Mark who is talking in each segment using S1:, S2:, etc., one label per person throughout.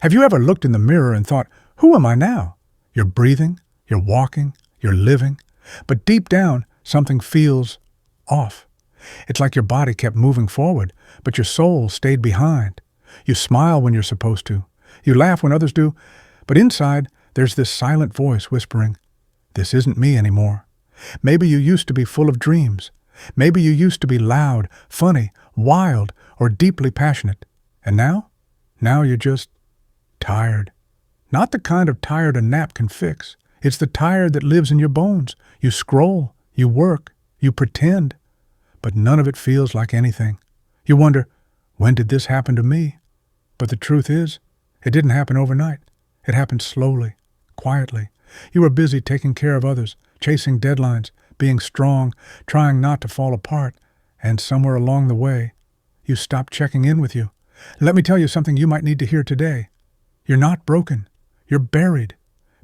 S1: Have you ever looked in the mirror and thought, who am I now? You're breathing, you're walking, you're living, but deep down, something feels off. It's like your body kept moving forward, but your soul stayed behind. You smile when you're supposed to. You laugh when others do, but inside, there's this silent voice whispering, this isn't me anymore. Maybe you used to be full of dreams. Maybe you used to be loud, funny, wild, or deeply passionate. And now? Now you're just tired. Not the kind of tired a nap can fix. It's the tired that lives in your bones. You scroll, you work, you pretend, but none of it feels like anything. You wonder, when did this happen to me? But the truth is, it didn't happen overnight. It happened slowly, quietly. You were busy taking care of others, chasing deadlines, being strong, trying not to fall apart, and somewhere along the way, you stopped checking in with you. Let me tell you something you might need to hear today. You're not broken. You're buried.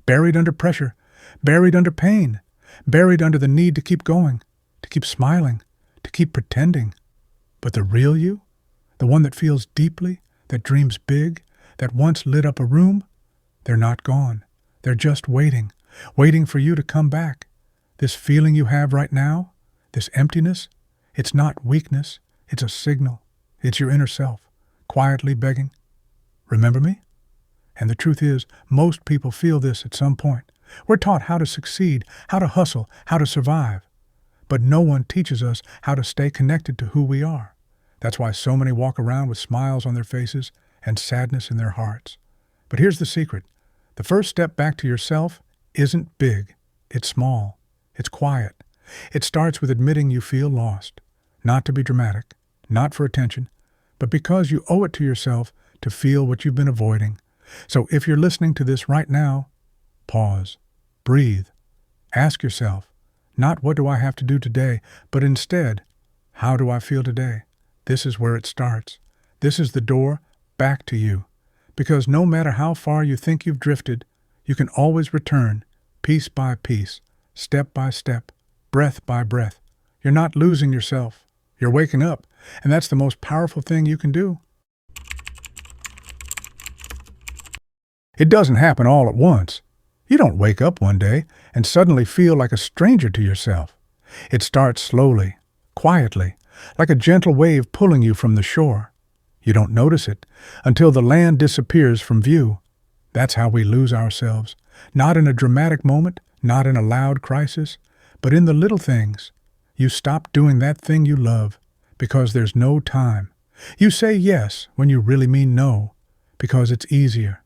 S1: Buried under pressure. Buried under pain. Buried under the need to keep going, to keep smiling, to keep pretending. But the real you, the one that feels deeply, that dreams big, that once lit up a room, they're not gone. They're just waiting, waiting for you to come back. This feeling you have right now, this emptiness, it's not weakness, it's a signal. It's your inner self, quietly begging, remember me? And the truth is, most people feel this at some point. We're taught how to succeed, how to hustle, how to survive. But no one teaches us how to stay connected to who we are. That's why so many walk around with smiles on their faces and sadness in their hearts. But here's the secret. The first step back to yourself isn't big. It's small. It's quiet. It starts with admitting you feel lost. Not to be dramatic, not for attention, but because you owe it to yourself to feel what you've been avoiding. So if you're listening to this right now, pause, breathe, ask yourself, not what do I have to do today, but instead, how do I feel today? This is where it starts. This is the door back to you. Because no matter how far you think you've drifted, you can always return, piece by piece, step by step, breath by breath. You're not losing yourself. You're waking up, and that's the most powerful thing you can do. It doesn't happen all at once. You don't wake up one day and suddenly feel like a stranger to yourself. It starts slowly, quietly, like a gentle wave pulling you from the shore. You don't notice it until the land disappears from view. That's how we lose ourselves. Not in a dramatic moment, not in a loud crisis, but in the little things. You stop doing that thing you love because there's no time. You say yes when you really mean no because it's easier.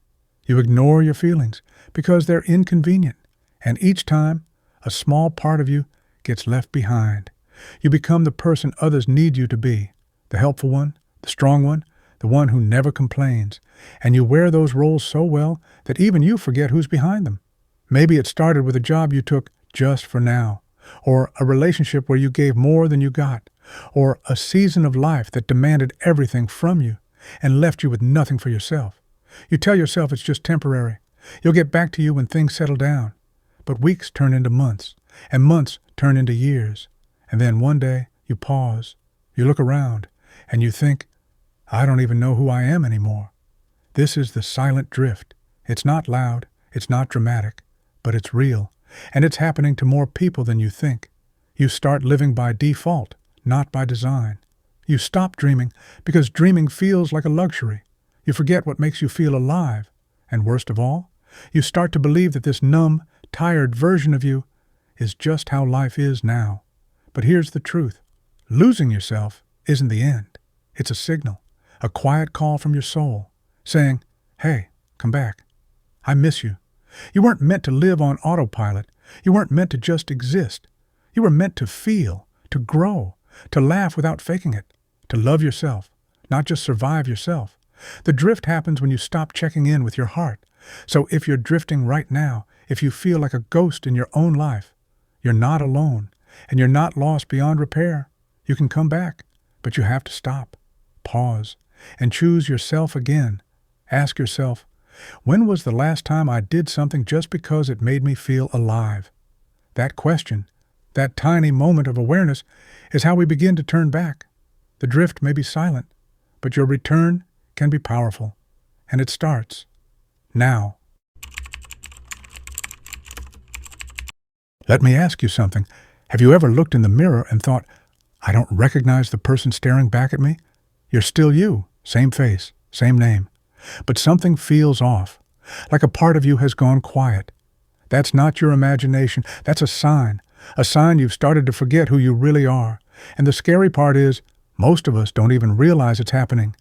S1: You ignore your feelings because they're inconvenient. And each time, a small part of you gets left behind. You become the person others need you to be, the helpful one, the strong one, the one who never complains. And you wear those roles so well that even you forget who's behind them. Maybe it started with a job you took just for now, or a relationship where you gave more than you got, or a season of life that demanded everything from you and left you with nothing for yourself. You tell yourself it's just temporary. You'll get back to you when things settle down. But weeks turn into months, and months turn into years. And then one day, you pause, you look around, and you think, I don't even know who I am anymore. This is the silent drift. It's not loud, it's not dramatic, but it's real, and it's happening to more people than you think. You start living by default, not by design. You stop dreaming because dreaming feels like a luxury. You forget what makes you feel alive, and worst of all, you start to believe that this numb, tired version of you is just how life is now. But here's the truth. Losing yourself isn't the end. It's a signal, a quiet call from your soul, saying, hey, come back. I miss you. You weren't meant to live on autopilot. You weren't meant to just exist. You were meant to feel, to grow, to laugh without faking it, to love yourself, not just survive yourself. The drift happens when you stop checking in with your heart. So if you're drifting right now, if you feel like a ghost in your own life, you're not alone, and you're not lost beyond repair. You can come back, but you have to stop, pause, and choose yourself again. Ask yourself, when was the last time I did something just because it made me feel alive? That question, that tiny moment of awareness, is how we begin to turn back. The drift may be silent, but your return can be powerful. And it starts now. Let me ask you something. Have you ever looked in the mirror and thought, I don't recognize the person staring back at me? You're still you, same face, same name. But something feels off, like a part of you has gone quiet. That's not your imagination, that's a sign you've started to forget who you really are. And the scary part is, most of us don't even realize it's happening,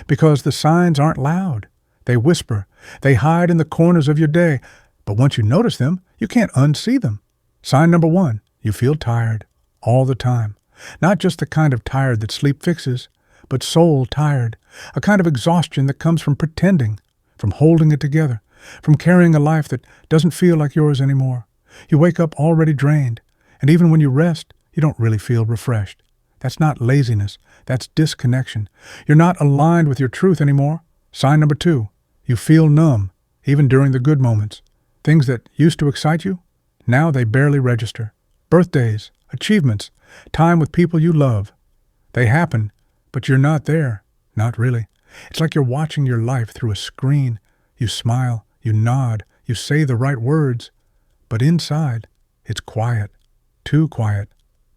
S1: because the signs aren't loud. They whisper, they hide in the corners of your day, but once you notice them, you can't unsee them. Sign number 1, you feel tired, all the time. Not just the kind of tired that sleep fixes, but soul tired, a kind of exhaustion that comes from pretending, from holding it together, from carrying a life that doesn't feel like yours anymore. You wake up already drained, and even when you rest, you don't really feel refreshed. That's not laziness, that's disconnection. You're not aligned with your truth anymore. Sign number 2, you feel numb, even during the good moments. Things that used to excite you, now they barely register. Birthdays, achievements, time with people you love. They happen, but you're not there. Not really. It's like you're watching your life through a screen. You smile, you nod, you say the right words, but inside, it's quiet. Too quiet.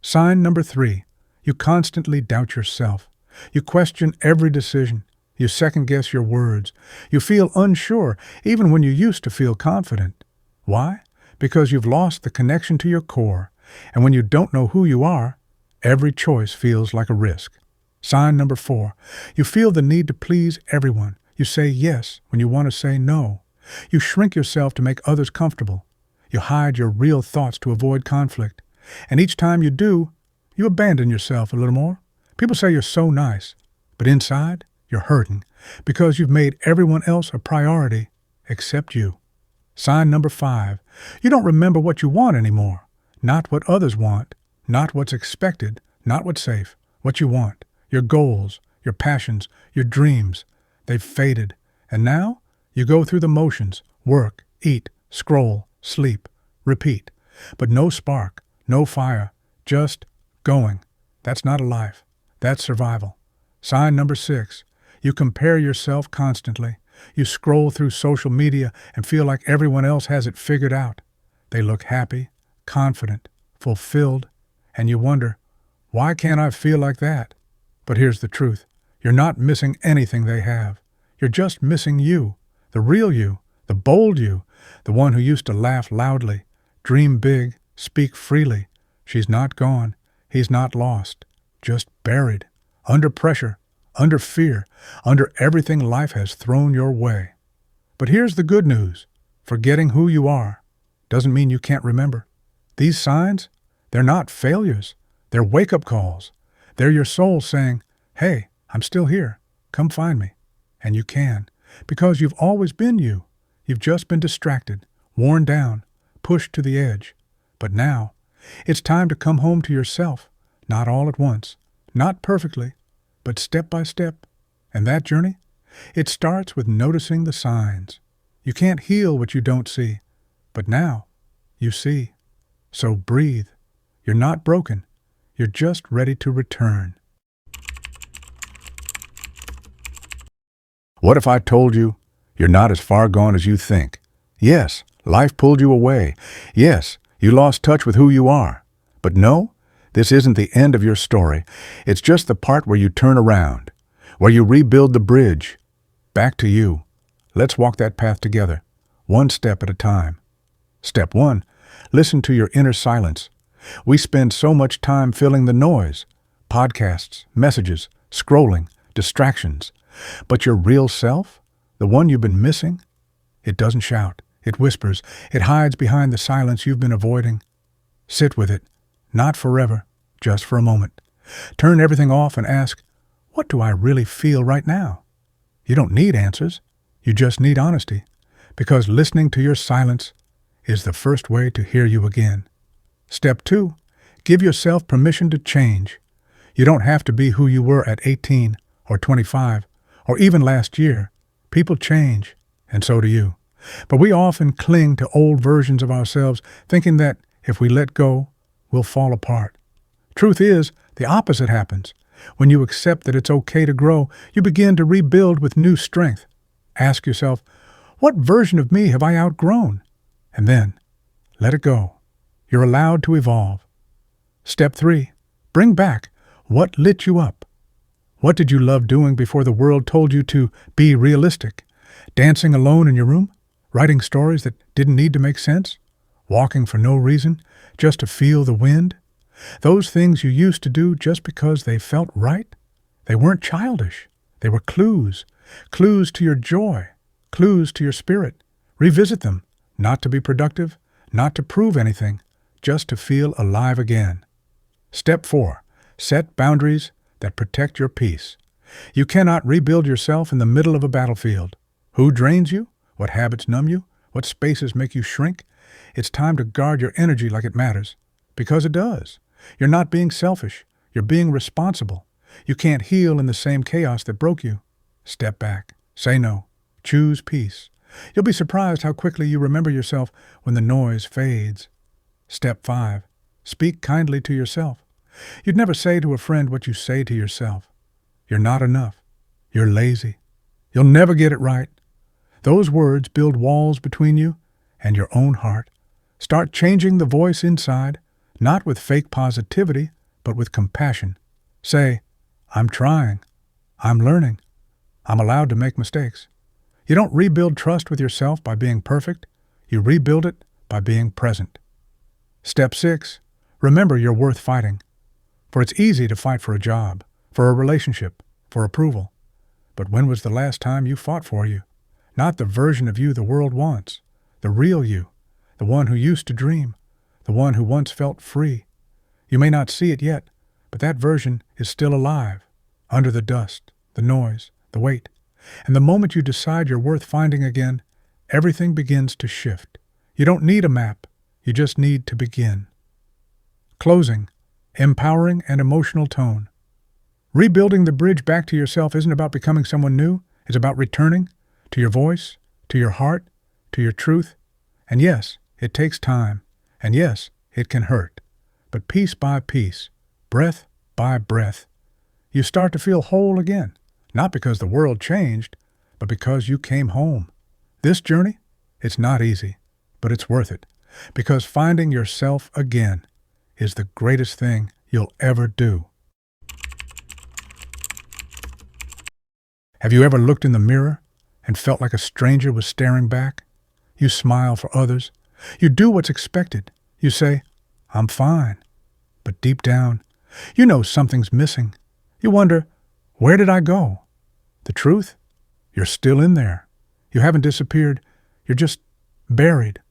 S1: Sign number 3, you constantly doubt yourself. You question every decision. You second-guess your words. You feel unsure, even when you used to feel confident. Why? Because you've lost the connection to your core, and when you don't know who you are, every choice feels like a risk. Sign number 4, you feel the need to please everyone. You say yes when you want to say no. You shrink yourself to make others comfortable. You hide your real thoughts to avoid conflict. And each time you do, you abandon yourself a little more. People say you're so nice, but inside, you're hurting because you've made everyone else a priority except you. Sign number 5, you don't remember what you want anymore. Not what others want, not what's expected, not what's safe. What you want, your goals, your passions, your dreams, they've faded. And now you go through the motions, work, eat, scroll, sleep, repeat. But no spark, no fire, just going. That's not a life. That's survival. Sign number 6, you compare yourself constantly. You scroll through social media and feel like everyone else has it figured out. They look happy, confident, fulfilled, and you wonder, why can't I feel like that? But here's the truth. You're not missing anything they have. You're just missing you, the real you, the bold you, the one who used to laugh loudly, dream big, speak freely. She's not gone. He's not lost. Just buried, under pressure, under fear, under everything life has thrown your way. But here's the good news. Forgetting who you are doesn't mean you can't remember. These signs, they're not failures. They're wake-up calls. They're your soul saying, hey, I'm still here. Come find me. And you can, because you've always been you. You've just been distracted, worn down, pushed to the edge. But now, it's time to come home to yourself, not all at once, not perfectly, but step by step. And that journey? It starts with noticing the signs. You can't heal what you don't see, but now you see. So breathe. You're not broken. You're just ready to return. What if I told you you're not as far gone as you think? Yes, life pulled you away. Yes, you lost touch with who you are. But no, this isn't the end of your story. It's just the part where you turn around, where you rebuild the bridge. Back to you. Let's walk that path together, one step at a time. Step 1, listen to your inner silence. We spend so much time filling the noise, podcasts, messages, scrolling, distractions. But your real self, the one you've been missing, it doesn't shout, it whispers, it hides behind the silence you've been avoiding. Sit with it, not forever, just for a moment. Turn everything off and ask, what do I really feel right now? You don't need answers, you just need honesty, because listening to your silence is the first way to hear you again. Step 2, give yourself permission to change. You don't have to be who you were at 18 or 25 or even last year. People change, and so do you. But we often cling to old versions of ourselves, thinking that if we let go, we'll fall apart. Truth is, the opposite happens. When you accept that it's okay to grow, you begin to rebuild with new strength. Ask yourself, What version of me have I outgrown? And then, let it go. You're allowed to evolve. Step 3. Bring back what lit you up. What did you love doing before the world told you to be realistic? Dancing alone in your room? Writing stories that didn't need to make sense? Walking for no reason, just to feel the wind? Those things you used to do just because they felt right? They weren't childish. They were clues. Clues to your joy. Clues to your spirit. Revisit them, not to be productive, not to prove anything, just to feel alive again. Step 4. Set boundaries that protect your peace. You cannot rebuild yourself in the middle of a battlefield. Who drains you? What habits numb you? What spaces make you shrink? It's time to guard your energy like it matters. Because it does. You're not being selfish. You're being responsible. You can't heal in the same chaos that broke you. Step back. Say no. Choose peace. You'll be surprised how quickly you remember yourself when the noise fades. Step 5. Speak kindly to yourself. You'd never say to a friend what you say to yourself. You're not enough. You're lazy. You'll never get it right. Those words build walls between you and your own heart. Start changing the voice inside, not with fake positivity, but with compassion. Say, I'm trying. I'm learning. I'm allowed to make mistakes. You don't rebuild trust with yourself by being perfect. You rebuild it by being present. Step 6. Remember you're worth fighting. For it's easy to fight for a job, for a relationship, for approval. But when was the last time you fought for you? Not the version of you the world wants, the real you, the one who used to dream, the one who once felt free. You may not see it yet, but that version is still alive, under the dust, the noise, the weight. And the moment you decide you're worth finding again, everything begins to shift. You don't need a map, you just need to begin. Closing. Empowering and emotional tone. Rebuilding the bridge back to yourself isn't about becoming someone new. It's about returning to your voice, to your heart, to your truth. And yes, it takes time. And yes, it can hurt. But piece by piece, breath by breath, you start to feel whole again. Not because the world changed, but because you came home. This journey, it's not easy, but it's worth it. Because finding yourself again is the greatest thing you'll ever do. Have you ever looked in the mirror and felt like a stranger was staring back? You smile for others. You do what's expected. You say, I'm fine. But deep down, you know something's missing. You wonder, where did I go? The truth? You're still in there. You haven't disappeared. You're just buried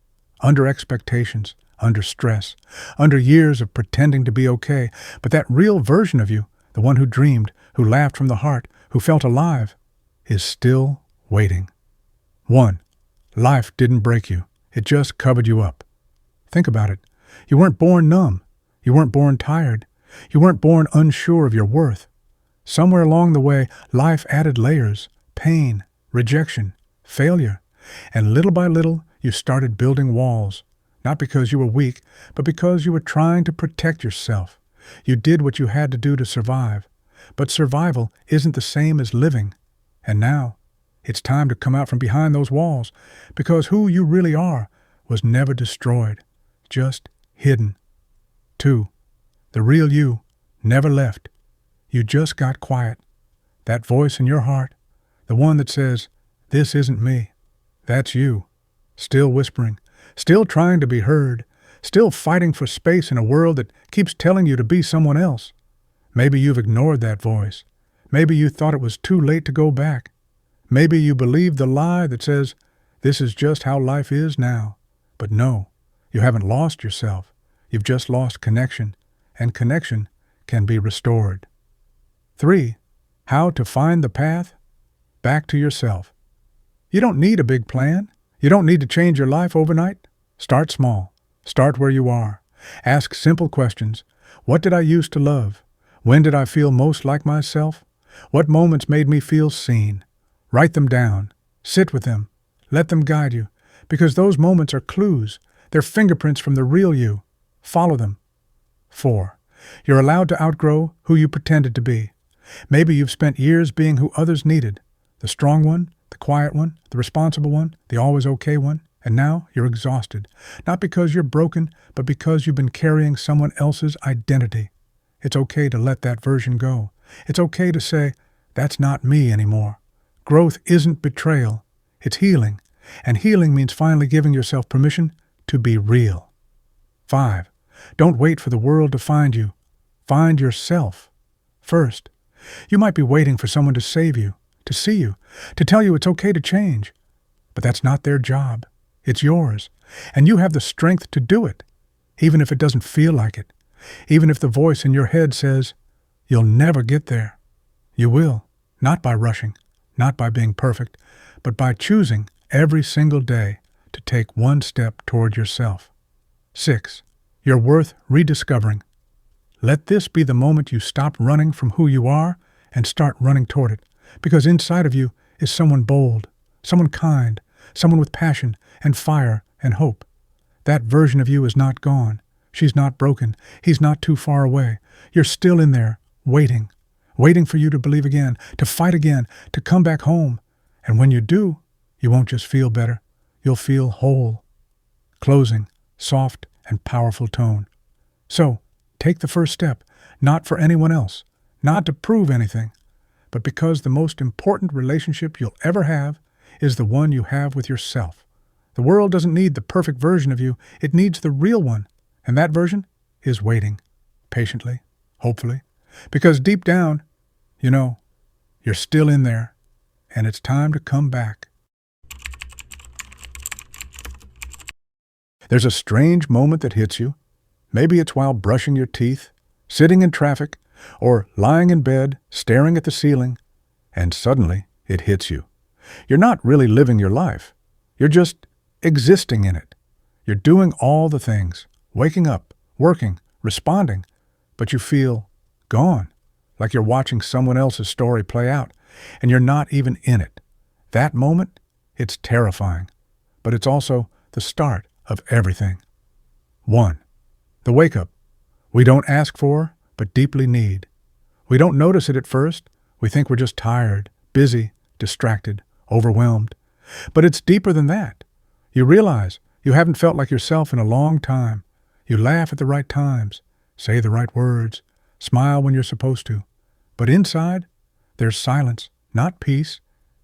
S1: under expectations, under stress, under years of pretending to be okay. But that real version of you, the one who dreamed, who laughed from the heart, who felt alive, is still waiting. 1. Life didn't break you. It just covered you up. Think about it. You weren't born numb. You weren't born tired. You weren't born unsure of your worth. Somewhere along the way, life added layers, pain, rejection, failure. And little by little, you started building walls. Not because you were weak, but because you were trying to protect yourself. You did what you had to do to survive. But survival isn't the same as living. And now, it's time to come out from behind those walls, because who you really are was never destroyed, just hidden. 2. The real you never left. You just got quiet. That voice in your heart, the one that says, this isn't me, that's you, still whispering, still trying to be heard, still fighting for space in a world that keeps telling you to be someone else. Maybe you've ignored that voice. Maybe you thought it was too late to go back. Maybe you believed the lie that says, this is just how life is now. But no, you haven't lost yourself. You've just lost connection, and connection can be restored. 3. How to find the path back to yourself. You don't need a big plan. You don't need to change your life overnight. Start small. Start where you are. Ask simple questions. What did I used to love? When did I feel most like myself? What moments made me feel seen? Write them down. Sit with them. Let them guide you, because those moments are clues. They're fingerprints from the real you. Follow them. 4. You're allowed to outgrow who you pretended to be. Maybe you've spent years being who others needed, the strong one, the quiet one, the responsible one, the always okay one, and now you're exhausted. Not because you're broken, but because you've been carrying someone else's identity. It's okay to let that version go. It's okay to say, that's not me anymore. Growth isn't betrayal, it's healing. And healing means finally giving yourself permission to be real. 5. Don't wait for the world to find you. Find yourself first. You might be waiting for someone to save you, to see you, to tell you it's okay to change. But that's not their job. It's yours. And you have the strength to do it, even if it doesn't feel like it. Even if the voice in your head says, you'll never get there. You will, not by rushing, not by being perfect, but by choosing every single day to take one step toward yourself. 6. You're worth rediscovering. Let this be the moment you stop running from who you are and start running toward it, because inside of you is someone bold, someone kind, someone with passion and fire and hope. That version of you is not gone. She's not broken. He's not too far away. You're still in there, waiting for you to believe again, to fight again, to come back home. And when you do, you won't just feel better. You'll feel whole. Closing, soft and powerful tone. So, take the first step, not for anyone else, not to prove anything, but because the most important relationship you'll ever have is the one you have with yourself. The world doesn't need the perfect version of you. It needs the real one. And that version is waiting, patiently, hopefully. Because deep down, you know, you're still in there, and it's time to come back. There's a strange moment that hits you. Maybe it's while brushing your teeth, sitting in traffic, or lying in bed, staring at the ceiling, and suddenly it hits you. You're not really living your life. You're just existing in it. You're doing all the things, waking up, working, responding, but you feel gone, like you're watching someone else's story play out, and you're not even in it. That moment, it's terrifying, but it's also the start of everything. 1. The wake-up. We don't ask for, but deeply need. We don't notice it at first. We think we're just tired, busy, distracted, overwhelmed. But it's deeper than that. You realize you haven't felt like yourself in a long time. You laugh at the right times, say the right words, smile when you're supposed to. But inside, there's silence, not peace,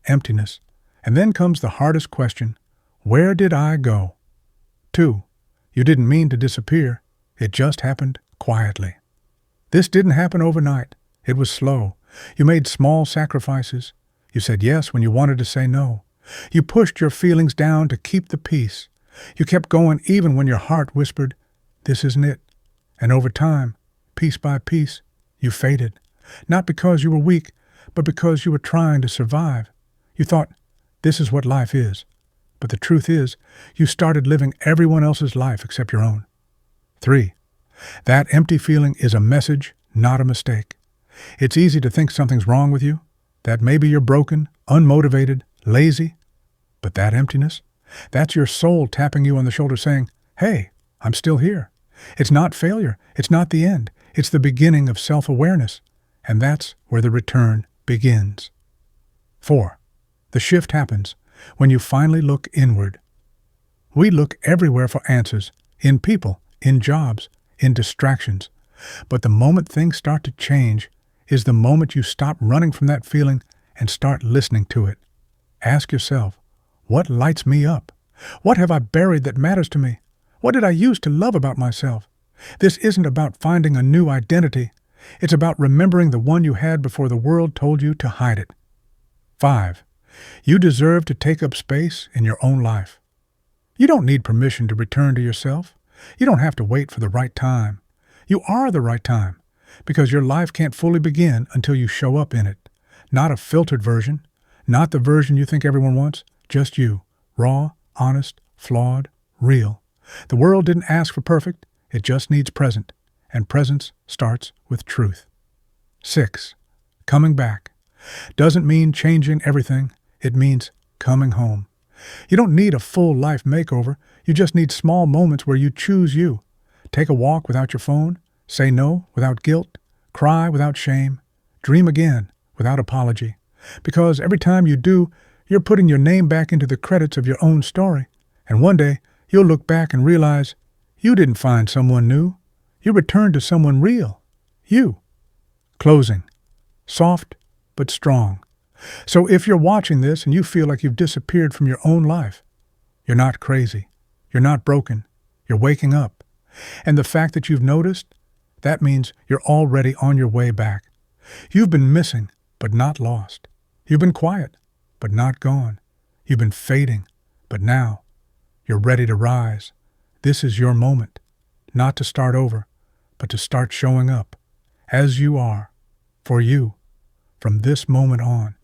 S1: emptiness. And then comes the hardest question, where did I go? 2. You didn't mean to disappear. It just happened quietly. This didn't happen overnight. It was slow. You made small sacrifices. You said yes when you wanted to say no. You pushed your feelings down to keep the peace. You kept going even when your heart whispered, this isn't it. And over time, piece by piece, you faded. Not because you were weak, but because you were trying to survive. You thought, this is what life is. But the truth is, you started living everyone else's life except your own. 3. That empty feeling is a message, not a mistake. It's easy to think something's wrong with you, that maybe you're broken, unmotivated, lazy. But that emptiness, that's your soul tapping you on the shoulder saying, hey, I'm still here. It's not failure. It's not the end. It's the beginning of self-awareness. And that's where the return begins. 4. The shift happens when you finally look inward. We look everywhere for answers, in people, in jobs, in distractions. But the moment things start to change is the moment you stop running from that feeling and start listening to it. Ask yourself, what lights me up? What have I buried that matters to me? What did I used to love about myself? This isn't about finding a new identity. It's about remembering the one you had before the world told you to hide it. 5. You deserve to take up space in your own life. You don't need permission to return to yourself. You don't have to wait for the right time. You are the right time, because your life can't fully begin until you show up in it. Not a filtered version, not the version you think everyone wants, just you, raw, honest, flawed, real. The world didn't ask for perfect, it just needs present, and presence starts with truth. 6. Coming back. Doesn't mean changing everything, it means coming home. You don't need a full life makeover, you just need small moments where you choose you. Take a walk without your phone, say no without guilt, cry without shame, dream again without apology. Because every time you do, You're putting your name back into the credits of your own story, and one day you'll look back and realize you didn't find someone new. You returned to someone real. You. Closing. Soft, but strong. So if you're watching this and you feel like you've disappeared from your own life, you're not crazy. You're not broken. You're waking up. And the fact that you've noticed, that means you're already on your way back. You've been missing, but not lost. You've been quiet, but not gone. You've been fading, but now you're ready to rise. This is your moment, not to start over, but to start showing up as you are, for you, from this moment on.